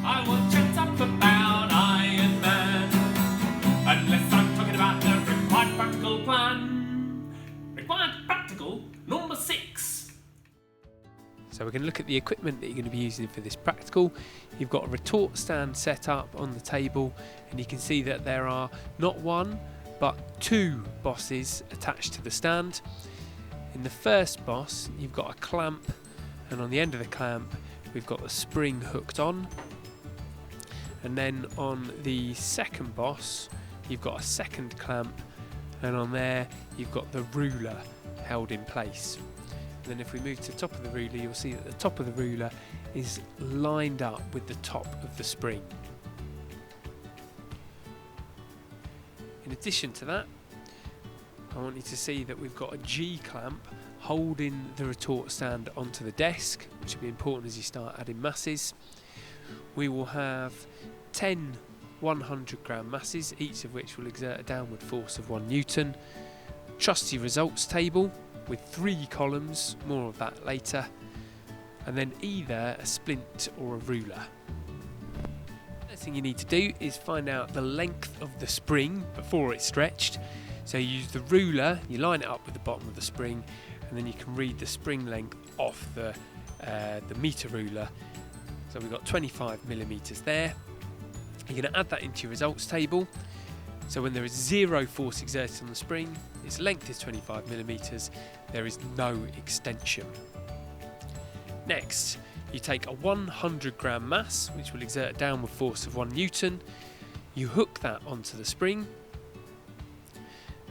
I will chat up about Iron Man, unless I'm talking about the required practical plan. Required practical number 6. So we're going to look at the equipment that you're going to be using for this practical. You've got a retort stand set up on the table, and you can see that there are not one but 2 bosses attached to the stand. In the first boss you've got a clamp, and on the end of the clamp we've got the spring hooked on, and then on the second boss you've got a second clamp, and on there you've got the ruler held in place. Then if we move to the top of the ruler, you'll see that the top of the ruler is lined up with the top of the spring. In addition to that, I want you to see that we've got a G clamp holding the retort stand onto the desk, which will be important as you start adding masses. We will have 10 100-gram masses, each of which will exert a downward force of 1 Newton. Trusty results table with 3 columns, more of that later, and then either a splint or a ruler. The first thing you need to do is find out the length of the spring before it's stretched. So you use the ruler, you line it up with the bottom of the spring, and then you can read the spring length off the meter ruler. So we've got 25 millimeters there. You're going to add that into your results table. So when there is 0 force exerted on the spring, its length is 25 millimeters, there is no extension. Next, you take a 100-gram mass, which will exert a downward force of 1 Newton. You hook that onto the spring,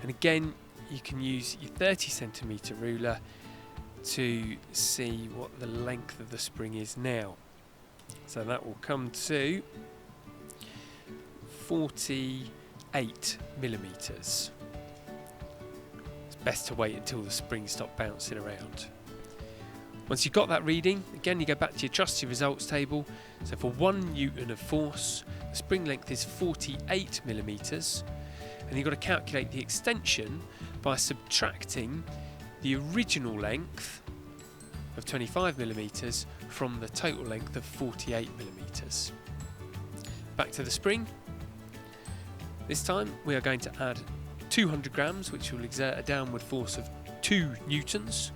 and again you can use your 30 centimeter ruler to see what the length of the spring is now. So that will come to 48 millimeters. It's best to wait until the springs stop bouncing around. Once you've got that reading, again you go back to your trusty results table. So for 1 Newton of force, the spring length is 48 millimeters, and you've got to calculate the extension by subtracting the original length of 25 millimeters from the total length of 48 millimeters. Back to the spring. This time we are going to add 200 grams, which will exert a downward force of 2 newtons.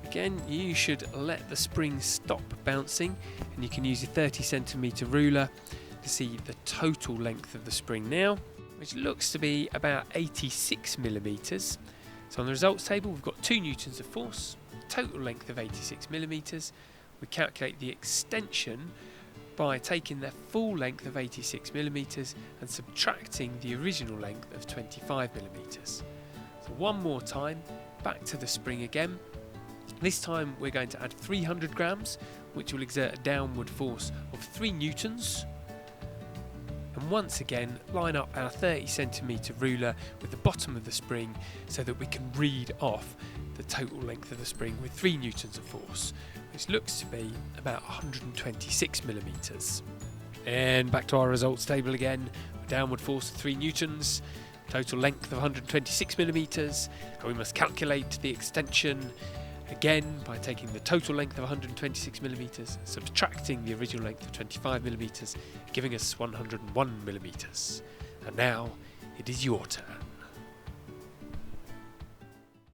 Again, you should let the spring stop bouncing, and you can use your 30 centimeter ruler to see the total length of the spring now, which looks to be about 86 millimeters. So on the results table we've got 2 newtons of force, total length of 86 millimeters. We calculate the extension by taking the full length of 86 millimeters and subtracting the original length of 25 millimeters. So one more time, back to the spring again. This time we're going to add 300 grams, which will exert a downward force of 3 newtons. And once again, line up our 30 centimeter ruler with the bottom of the spring so that we can read off the total length of the spring with 3 newtons of force, which looks to be about 126 millimeters. And back to our results table again, downward force of 3 newtons, total length of 126 millimeters, and we must calculate the extension again by taking the total length of 126 millimeters, subtracting the original length of 25 millimeters, giving us 101 millimeters. And now it is your turn.